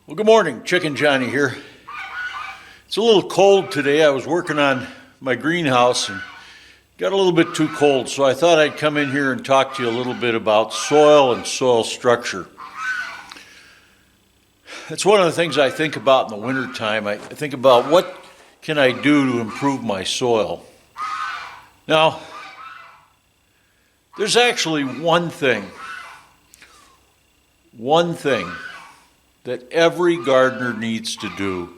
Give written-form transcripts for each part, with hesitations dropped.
Well, good morning, Chicken Johnny here. It's a little cold today. I was working on my greenhouse and got a little bit too cold, so I thought I'd come in here and talk to you a little bit about soil and soil structure. It's one of the things I think about in the wintertime. I think about what can I do to improve my soil. Now, there's actually one thing that every gardener needs to do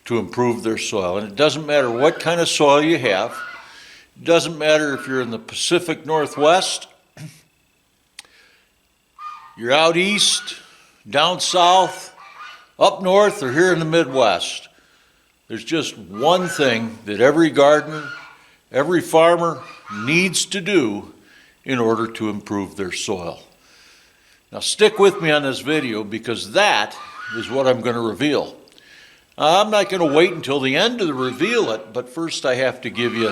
to improve their soil. And it doesn't matter what kind of soil you have. It doesn't matter if you're in the Pacific Northwest, you're out east, down south, up north, or here in the Midwest. There's just one thing that every gardener, every farmer needs to do in order to improve their soil. Now stick with me on this video because that is what I'm going to reveal. I'm not going to wait until the end to reveal it, but first I have to give you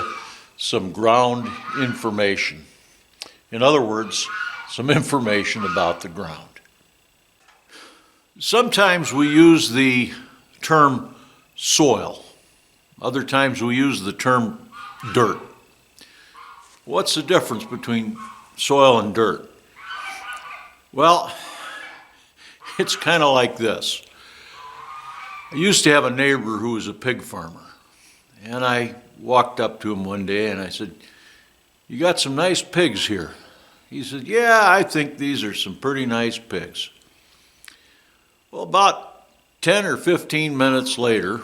some ground information. In other words, some information about the ground. Sometimes we use the term soil. Other times we use the term dirt. What's the difference between soil and dirt? Well, it's kind of like this. I used to have a neighbor who was a pig farmer, and I walked up to him one day and I said, "You got some nice pigs here." He said, "Yeah, I think these are some pretty nice pigs." Well, about 10 or 15 minutes later,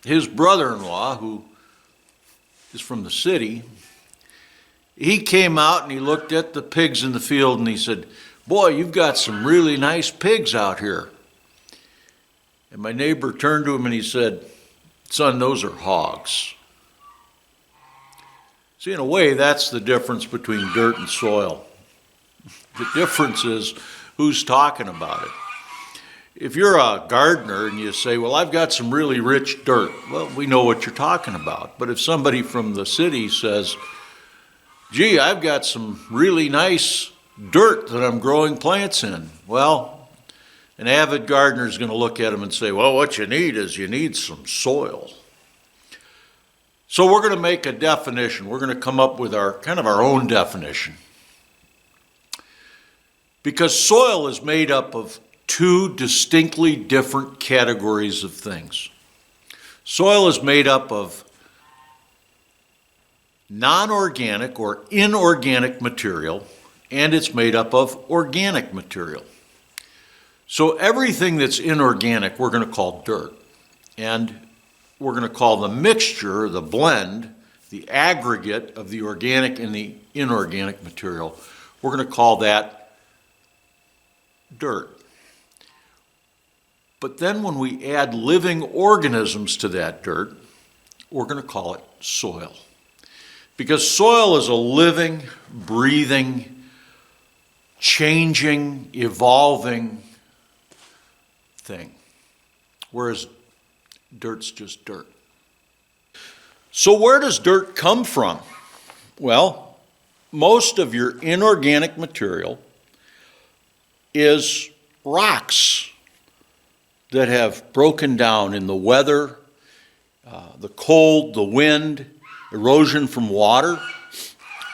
his brother-in-law, who is from the city, he came out and he looked at the pigs in the field and he said, "Boy, you've got some really nice pigs out here." And my neighbor turned to him and he said, "Son, those are hogs." See, in a way, that's the difference between dirt and soil. The difference is who's talking about it. If you're a gardener and you say, "Well, I've got some really rich dirt," well, we know what you're talking about. But if somebody from the city says, "Gee, I've got some really nice dirt that I'm growing plants in," well, an avid gardener is going to look at them and say, "Well, what you need some soil." So we're going to make a definition. We're going to come up with our own definition. Because soil is made up of two distinctly different categories of things. Soil is made up of non-organic or inorganic material, and it's made up of organic material. So everything that's inorganic we're going to call dirt, and we're going to call the mixture, the blend, the aggregate of the organic and the inorganic material, we're going to call that dirt. But then when we add living organisms to that dirt, we're going to call it soil. Because soil is a living, breathing, changing, evolving thing, whereas dirt's just dirt. So where does dirt come from? Well, most of your inorganic material is rocks that have broken down in the weather, the cold, the wind, erosion from water,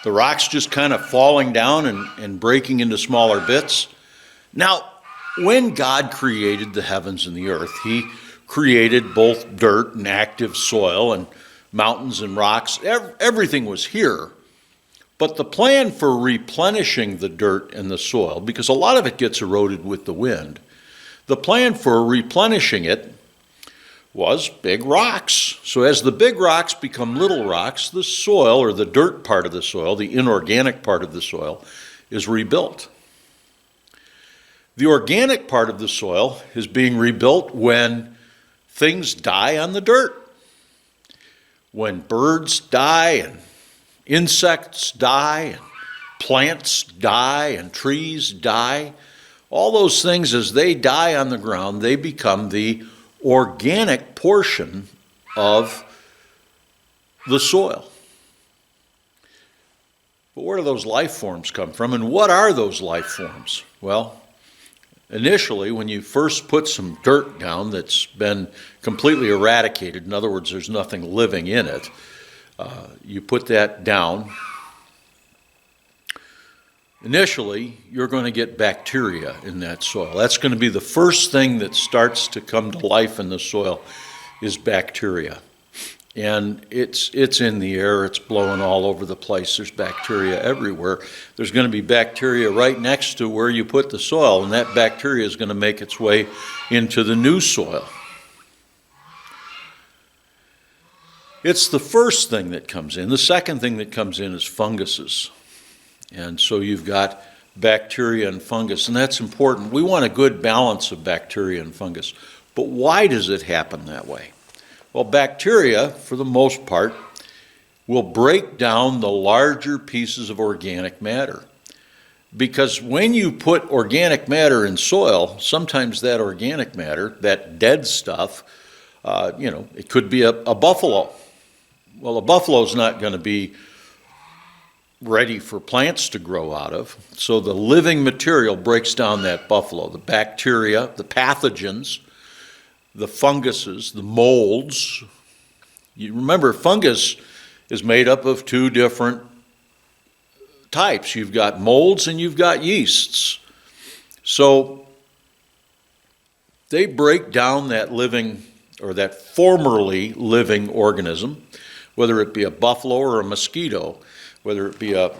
the rocks just kind of falling down and breaking into smaller bits. Now, when God created the heavens and the earth, he created both dirt and active soil and mountains and rocks. Everything was here. But the plan for replenishing the dirt and the soil, because a lot of it gets eroded with the wind, the plan for replenishing it was big rocks. So as the big rocks become little rocks, the soil, or the dirt part of the soil, the inorganic part of the soil, is rebuilt. The organic part of the soil is being rebuilt when things die on the dirt. When birds die and insects die and plants die and trees die, all those things, as they die on the ground, they become the organic portion of the soil. But where do those life forms come from, and what are those life forms? Well, Initially, when you first put some dirt down that's been completely eradicated, in other words, there's nothing living in it, you put that down. Initially, you're going to get bacteria in that soil. That's going to be the first thing that starts to come to life in the soil is bacteria. And it's in the air, it's blowing all over the place. There's bacteria everywhere. There's going to be bacteria right next to where you put the soil, and that bacteria is going to make its way into the new soil. It's the first thing that comes in. The second thing that comes in is funguses. And so you've got bacteria and fungus, and that's important. We want a good balance of bacteria and fungus. But why does it happen that way? Well, bacteria, for the most part, will break down the larger pieces of organic matter. Because when you put organic matter in soil, sometimes that organic matter, that dead stuff, it could be a buffalo. Well, a buffalo's not going to be ready for plants to grow out of. So the living material breaks down that buffalo. The bacteria, the pathogens, the funguses, the molds. You remember, fungus is made up of two different types. You've got molds and you've got yeasts. So they break down that living, or that formerly living organism, whether it be a buffalo or a mosquito, whether it be a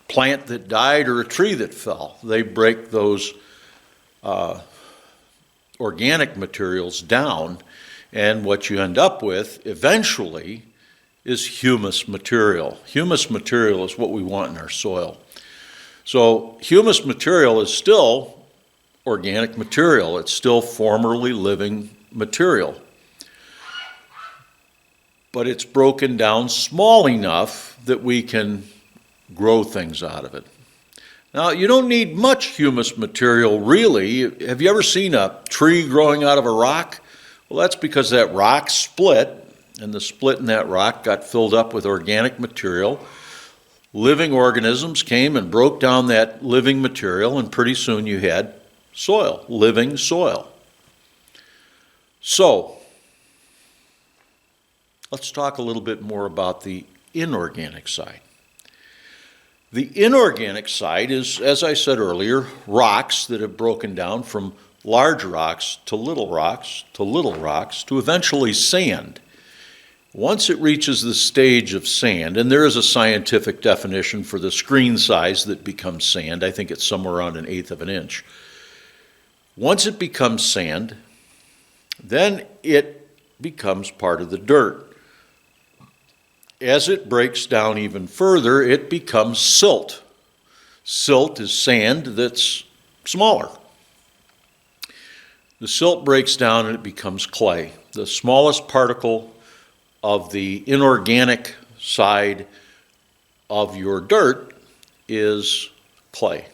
plant that died or a tree that fell. They break those organic materials down, and what you end up with eventually is humus material. Humus material is what we want in our soil. So humus material is still organic material. It's still formerly living material. But it's broken down small enough that we can grow things out of it. Now, you don't need much humus material, really. Have you ever seen a tree growing out of a rock? Well, that's because that rock split, and the split in that rock got filled up with organic material. Living organisms came and broke down that living material, and pretty soon you had soil, living soil. So, let's talk a little bit more about the inorganic side. The inorganic side is, as I said earlier, rocks that have broken down from large rocks to little rocks to little rocks to eventually sand. Once it reaches the stage of sand, and there is a scientific definition for the screen size that becomes sand, I think it's somewhere around 1/8 of an inch. Once it becomes sand, then it becomes part of the dirt. As it breaks down even further, it becomes silt. Silt is sand that's smaller. The silt breaks down and it becomes clay. The smallest particle of the inorganic side of your dirt is clay.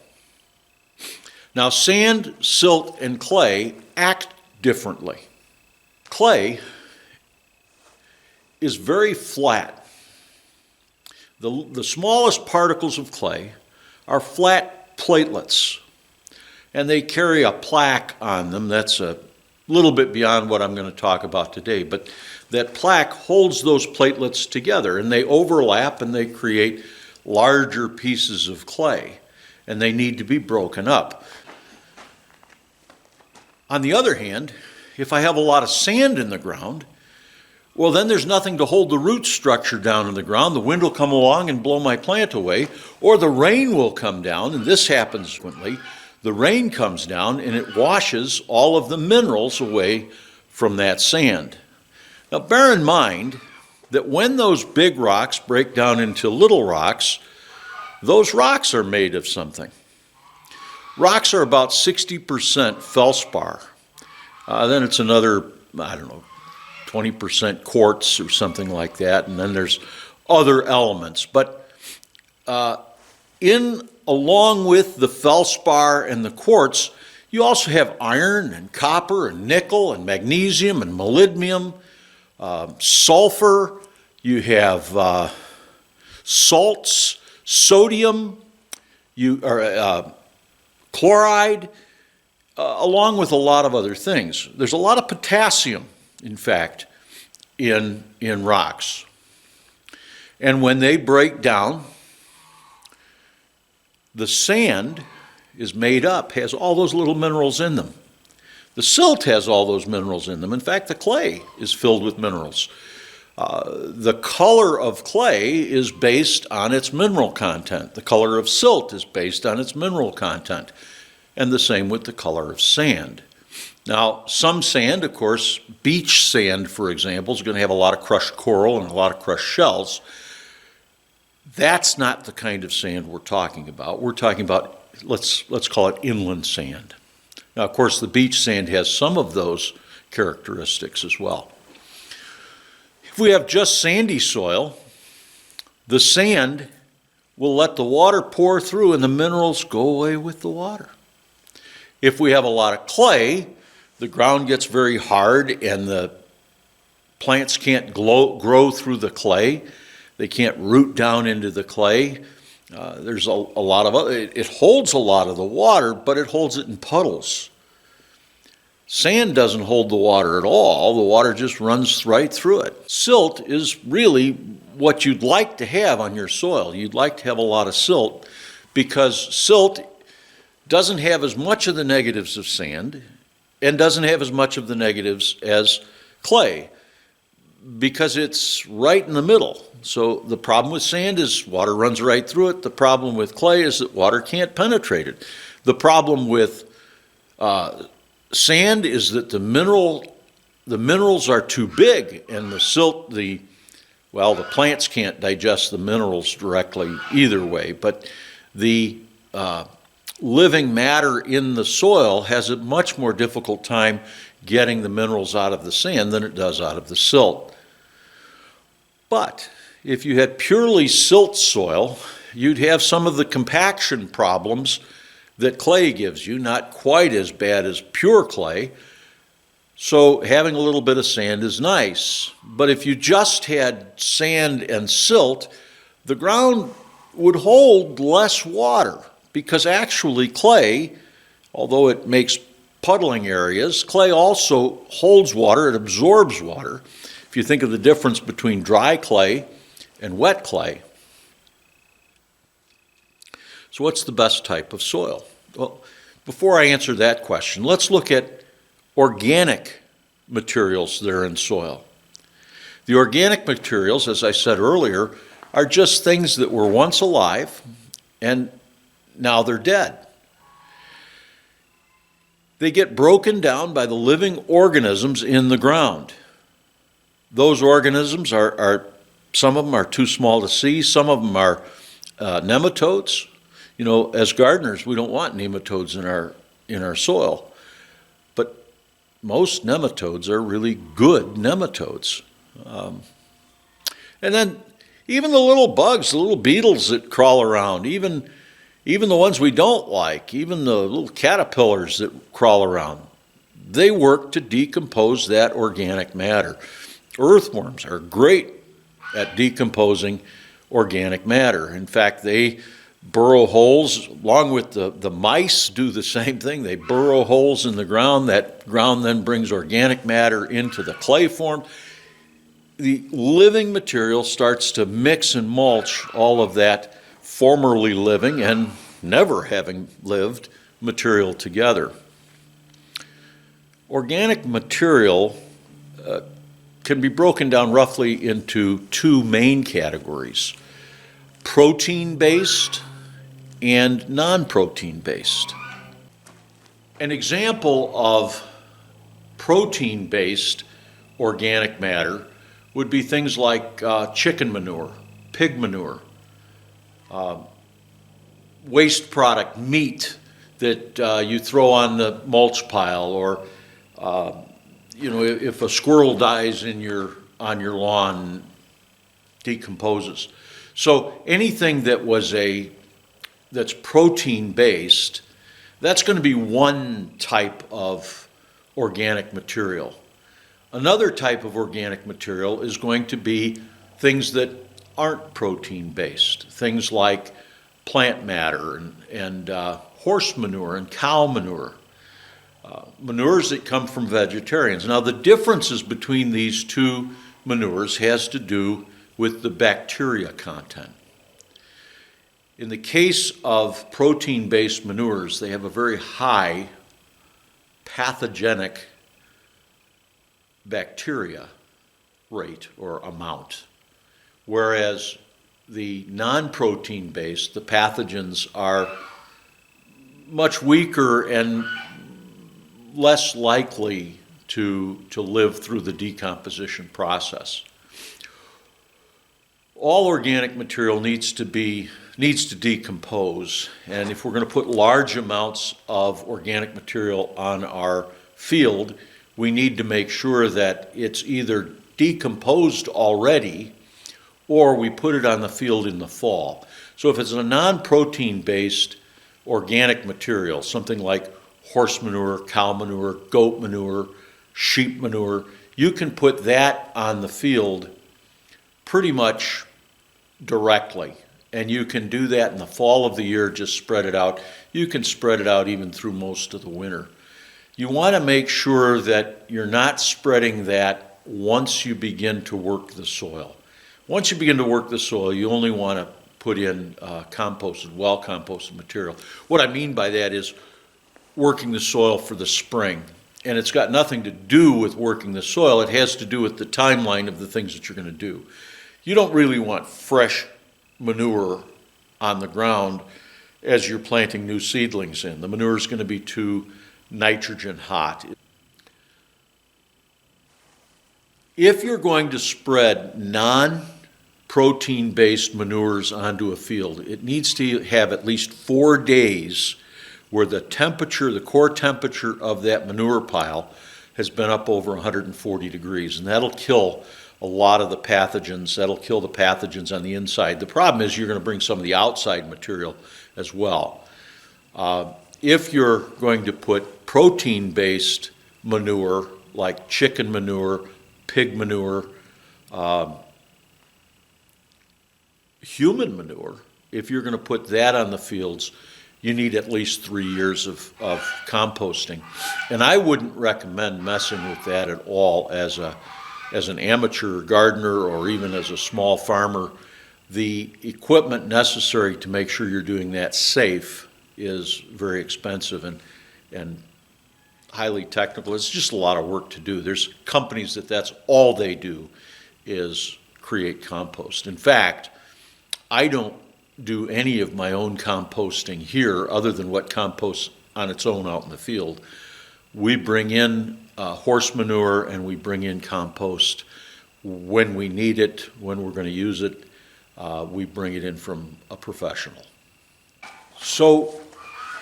Now, sand, silt, and clay act differently. Clay is very flat. The smallest particles of clay are flat platelets, and they carry a plaque on them. That's a little bit beyond what I'm going to talk about today, but that plaque holds those platelets together, and they overlap and they create larger pieces of clay, and they need to be broken up. On the other hand, if I have a lot of sand in the ground, well, then there's nothing to hold the root structure down in the ground. The wind will come along and blow my plant away, or the rain will come down, and this happens frequently. The rain comes down and it washes all of the minerals away from that sand. Now, bear in mind that when those big rocks break down into little rocks, those rocks are made of something. Rocks are about 60% feldspar. Then it's another, 20% quartz or something like that, and then there's other elements. But along with the feldspar and the quartz, you also have iron and copper and nickel and magnesium and molybdenum, sulfur. You have salts, sodium, chloride, along with a lot of other things. There's a lot of potassium, in fact, in rocks. And when they break down, the sand is made up, has all those little minerals in them. The silt has all those minerals in them. In fact, the clay is filled with minerals. The color of clay is based on its mineral content. The color of silt is based on its mineral content. And the same with the color of sand. Now, some sand, of course, beach sand, for example, is going to have a lot of crushed coral and a lot of crushed shells. That's not the kind of sand we're talking about. We're talking about, let's call it inland sand. Now, of course, the beach sand has some of those characteristics as well. If we have just sandy soil, the sand will let the water pour through and the minerals go away with the water. If we have a lot of clay, the ground gets very hard and the plants can't grow through the clay. They can't root down into the clay. There's a lot of other, it holds a lot of the water, but it holds it in puddles. Sand doesn't hold the water at all. The water just runs right through it. Silt is really what you'd like to have on your soil. You'd like to have a lot of silt because silt doesn't have as much of the negatives of sand and doesn't have as much of the negatives as clay because it's right in the middle. So the problem with sand is water runs right through it. The problem with clay is that water can't penetrate it. The problem with sand is that the minerals are too big, and the silt, the plants can't digest the minerals directly either way, but the living matter in the soil has a much more difficult time getting the minerals out of the sand than it does out of the silt. But if you had purely silt soil, you'd have some of the compaction problems that clay gives you, not quite as bad as pure clay. So having a little bit of sand is nice. But if you just had sand and silt, the ground would hold less water because actually clay, although it makes puddling areas, clay also holds water, it absorbs water. If you think of the difference between dry clay and wet clay. So what's the best type of soil? Well, before I answer that question, let's look at organic materials that are in soil. The organic materials, as I said earlier, are just things that were once alive and now they're dead. They get broken down by the living organisms in the ground. Those organisms are some of them are too small to see, some of them are nematodes. You know, as gardeners, we don't want nematodes in our soil, but most nematodes are really good nematodes. And then even the little bugs, the little beetles that crawl around, even the ones we don't like, even the little caterpillars that crawl around, they work to decompose that organic matter. Earthworms are great at decomposing organic matter. In fact, they burrow holes, along with the mice do the same thing. They burrow holes in the ground. That ground then brings organic matter into the clay form. The living material starts to mix and mulch all of that formerly living and never having lived material together. Organic material can be broken down roughly into two main categories: protein-based and non-protein-based. An example of protein-based organic matter would be things like chicken manure, pig manure, waste product, meat that you throw on the mulch pile, or if a squirrel dies on your lawn, decomposes. So anything that's protein-based, that's going to be one type of organic material. Another type of organic material is going to be things that aren't protein-based, things like plant matter and horse manure and cow manure. manures that come from vegetarians. Now, the differences between these two manures has to do with the bacteria content. In the case of protein-based manures, they have a very high pathogenic bacteria rate or amount, whereas the non-protein based, the pathogens are much weaker and less likely to live through the decomposition process. All organic material needs to decompose, and if we're going to put large amounts of organic material on our field, we need to make sure that it's either decomposed already or we put it on the field in the fall. So if it's a non-protein based organic material, something like horse manure, cow manure, goat manure, sheep manure, you can put that on the field pretty much directly. And you can do that in the fall of the year, just spread it out. You can spread it out even through most of the winter. You want to make sure that you're not spreading that once you begin to work the soil. Once you begin to work the soil, you only want to put in composted, well-composted material. What I mean by that is working the soil for the spring. And it's got nothing to do with working the soil. It has to do with the timeline of the things that you're going to do. You don't really want fresh manure on the ground as you're planting new seedlings in. The manure is going to be too nitrogen hot. If you're going to spread non-protein based manures onto a field, it needs to have at least 4 days where the temperature, the core temperature of that manure pile has been up over 140 degrees, and that'll kill a lot of the pathogens. That'll kill the pathogens on the inside. The problem is you're going to bring some of the outside material as well. If you're going to put protein-based manure like chicken manure, pig manure, human manure, if you're going to put that on the fields, you need at least 3 years of composting. And I wouldn't recommend messing with that at all as an amateur gardener or even as a small farmer. The equipment necessary to make sure you're doing that safe is very expensive and highly technical. It's just a lot of work to do. There's companies that's all they do is create compost. In fact, I don't do any of my own composting here other than what composts on its own out in the field. We bring in horse manure and we bring in compost when we need it, when we're going to use it. We bring it in from a professional. So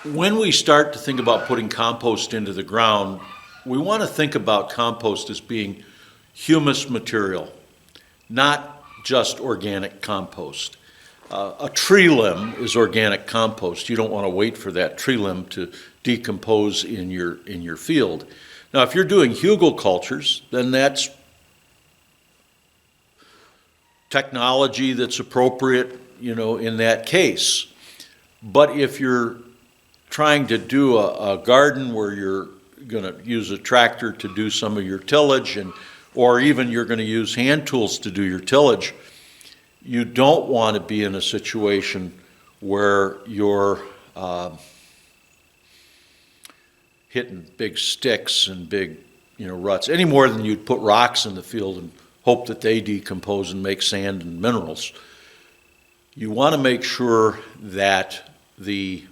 when we start to think about putting compost into the ground, we want to think about compost as being humus material, not just organic compost. A tree limb is organic compost. You don't want to wait for that tree limb to decompose in your field. Now, if you're doing hugelkulturs, then that's technology that's appropriate, in that case. But if you're trying to do a garden where you're going to use a tractor to do some of your tillage, or even you're going to use hand tools to do your tillage, you don't want to be in a situation where you're hitting big sticks and big ruts, any more than you'd put rocks in the field and hope that they decompose and make sand and minerals. You want to make sure that the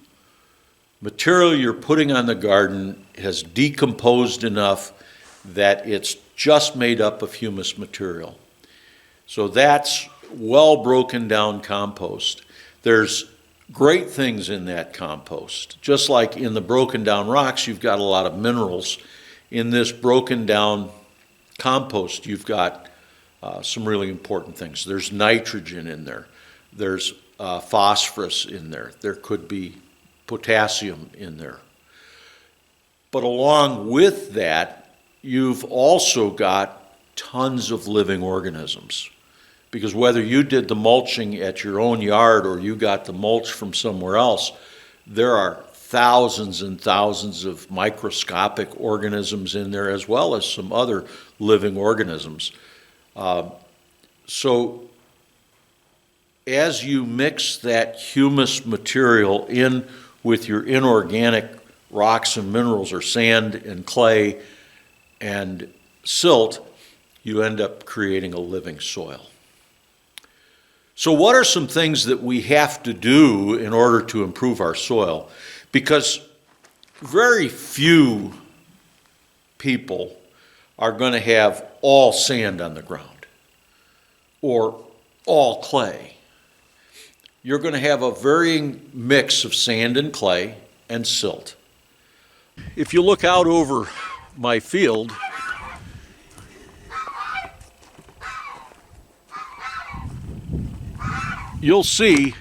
material you're putting on the garden has decomposed enough that it's just made up of humus material. So that's well broken down compost. There's great things in that compost. Just like in the broken down rocks, you've got a lot of minerals. In this broken down compost, you've got some really important things. There's nitrogen in there. There's phosphorus in there. There could be potassium in there. But along with that, you've also got tons of living organisms. Because whether you did the mulching at your own yard or you got the mulch from somewhere else, there are thousands and thousands of microscopic organisms in there, as well as some other living organisms. So as you mix that humus material in with your inorganic rocks and minerals, or sand and clay and silt, you end up creating a living soil. So what are some things that we have to do in order to improve our soil? Because very few people are going to have all sand on the ground or all clay. You're going to have a varying mix of sand and clay and silt. If you look out over my field, you'll see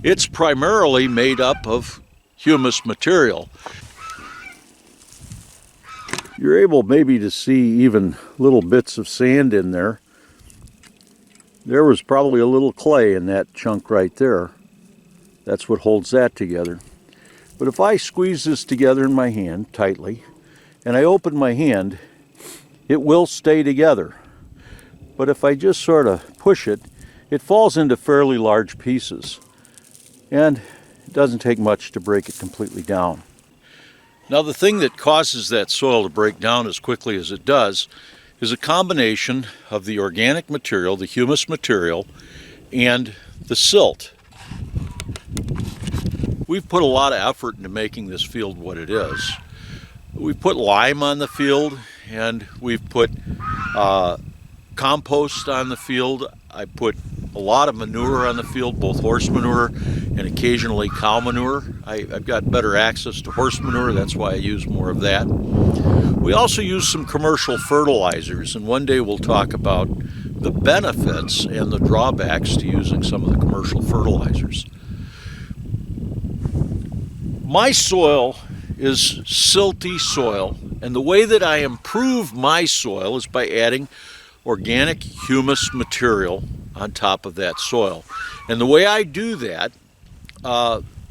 it's primarily made up of humus material. You're able maybe to see even little bits of sand in there. There was probably a little clay in that chunk right there. That's what holds that together. But if I squeeze this together in my hand tightly, and I open my hand, it will stay together. But if I just sort of push it, it falls into fairly large pieces. And it doesn't take much to break it completely down. Now, the thing that causes that soil to break down as quickly as it does is a combination of the organic material, the humus material, and the silt. We've put a lot of effort into making this field what it is. We've put lime on the field, and we've put compost on the field. I put a lot of manure on the field, both horse manure and occasionally cow manure. I've got better access to horse manure, that's why I use more of that. We also use some commercial fertilizers, and one day we'll talk about the benefits and the drawbacks to using some of the commercial fertilizers. My soil is silty soil, and the way that I improve my soil is by adding organic humus material on top of that soil. And the way I do that,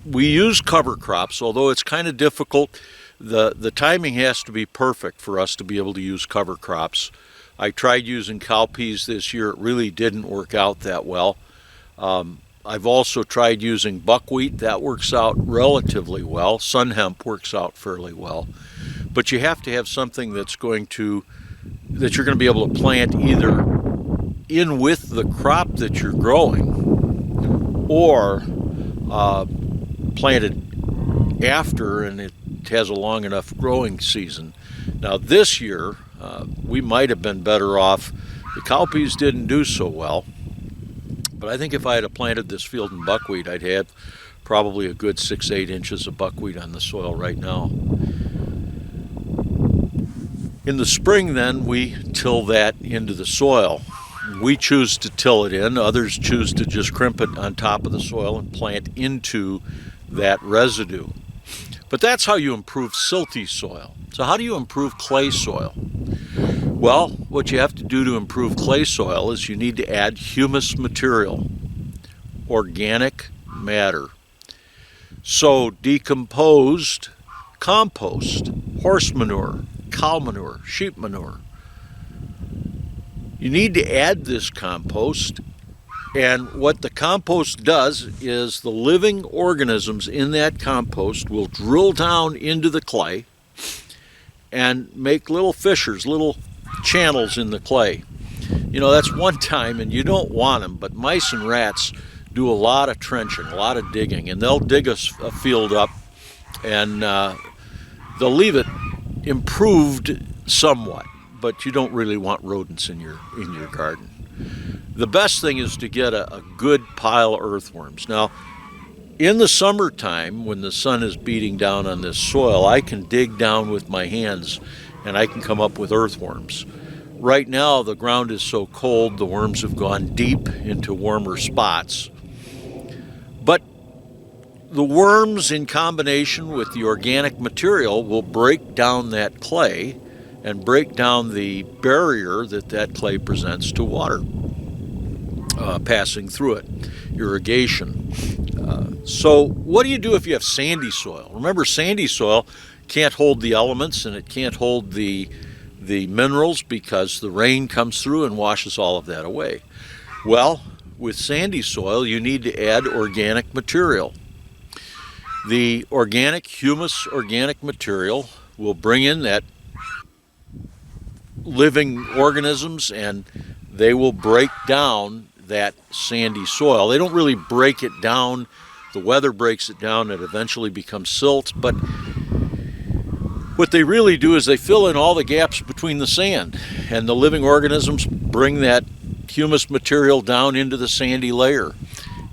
we use cover crops, although it's kind of difficult. The timing has to be perfect for us to be able to use cover crops. I tried using cowpeas this year. It really didn't work out that well. I've also tried using buckwheat. That works out relatively well. Sun hemp works out fairly well. But you have to have something that you're going to be able to plant either in with the crop that you're growing, or planted after, and it has a long enough growing season. Now this year, we might have been better off. The cowpeas didn't do so well, but I think if I had planted this field in buckwheat, I'd had probably a good 6-8 inches of buckwheat on the soil right now. In the spring then, we till that into the soil. We choose to till it in, others choose to just crimp it on top of the soil and plant into that residue. But that's how you improve silty soil. So how do you improve clay soil? Well, what you have to do to improve clay soil is you need to add humus material, organic matter. So decomposed compost, horse manure, cow manure, sheep manure. You need to add this compost, and what the compost does is the living organisms in that compost will drill down into the clay and make little fissures, little channels in the clay. You know, that's one time, and you don't want them, but mice and rats do a lot of trenching, a lot of digging, and they'll dig a field up, and they'll leave it improved somewhat, but you don't really want rodents in your garden. The best thing is to get a good pile of earthworms. Now, in the summertime, when the sun is beating down on this soil, I can dig down with my hands and I can come up with earthworms. Right now, the ground is so cold, the worms have gone deep into warmer spots. But the worms, in combination with the organic material, will break down that clay and break down the barrier that clay presents to water passing through it, irrigation. So what do you do if you have sandy soil? Remember, sandy soil can't hold the elements and it can't hold the minerals because the rain comes through and washes all of that away. Well, with sandy soil, you need to add organic material. The humus organic material will bring in that living organisms and they will break down that sandy soil. They don't really break it down. The weather breaks it down. It eventually becomes silt. But what they really do is they fill in all the gaps between the sand. And the living organisms bring that humus material down into the sandy layer.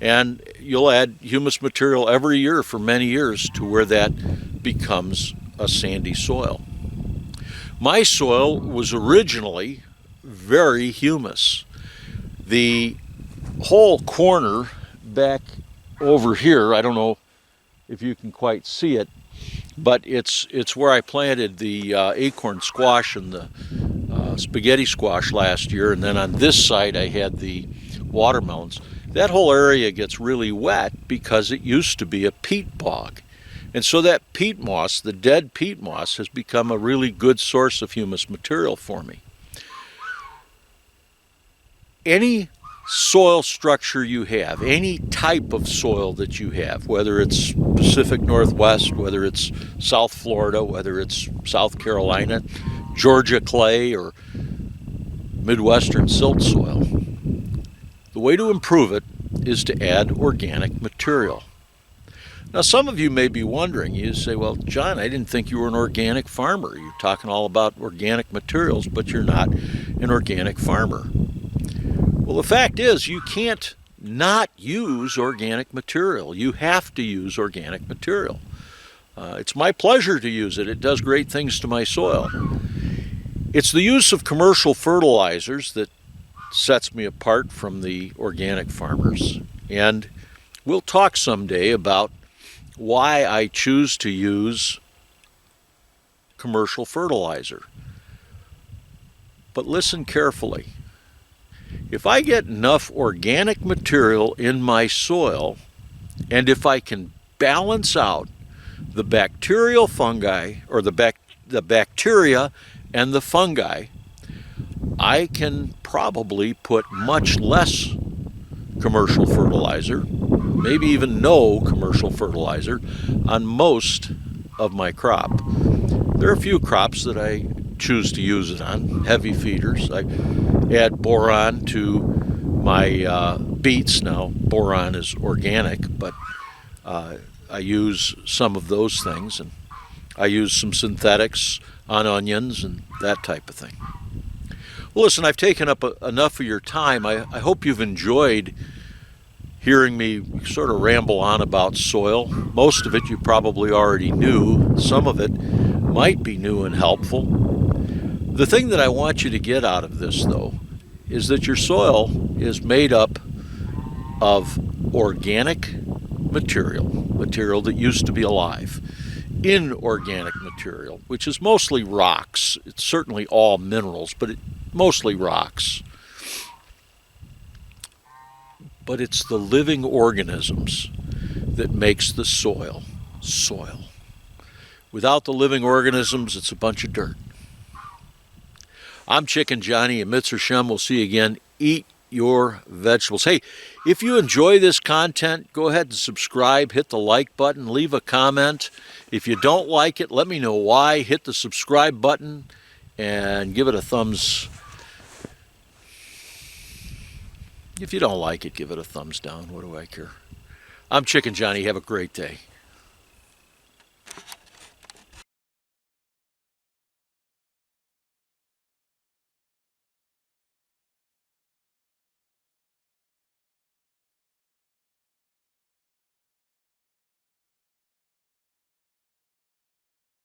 And you'll add humus material every year for many years to where that becomes a sandy soil. My soil was originally very humus. The whole corner back over here, I don't know if you can quite see it, but it's where I planted the acorn squash and the spaghetti squash last year, and then on this side I had the watermelons. That whole area gets really wet because it used to be a peat bog. And so that peat moss, the dead peat moss, has become a really good source of humus material for me. Any soil structure you have, any type of soil that you have, whether it's Pacific Northwest, whether it's South Florida, whether it's South Carolina, Georgia clay, or Midwestern silt soil, the way to improve it is to add organic material. Now, some of you may be wondering, you say, well, John, I didn't think you were an organic farmer. You're talking all about organic materials, but you're not an organic farmer. Well, the fact is, you can't not use organic material. You have to use organic material. It's my pleasure to use it. It does great things to my soil. It's the use of commercial fertilizers that sets me apart from the organic farmers. And we'll talk someday about why I choose to use commercial fertilizer. But listen carefully. If I get enough organic material in my soil, and if I can balance out the bacterial fungi, or the bacteria and the fungi, I can probably put much less commercial fertilizer, maybe even no commercial fertilizer, on most of my crop. There are a few crops that I choose to use it on, heavy feeders. I add boron to my beets. Now, boron is organic, but I use some of those things, and I use some synthetics on onions and that type of thing. Well, listen, I've taken up enough of your time. I hope you've enjoyed hearing me sort of ramble on about soil. Most of it you probably already knew. Some of it might be new and helpful. The thing that I want you to get out of this, though, is that your soil is made up of organic material that used to be alive, inorganic material, which is mostly rocks. It's certainly all minerals, but mostly rocks. But it's the living organisms that makes the soil soil. Without the living organisms, it's a bunch of dirt. I'm Chicken Johnny, and Mitzvah Shem. We'll see you again. Eat your vegetables. Hey, if you enjoy this content, go ahead and subscribe, hit the like button, leave a comment. If you don't like it, let me know why. Hit the subscribe button and give it a thumbs. If you don't like it, give it a thumbs down. What do I care? I'm Chicken Johnny. Have a great day.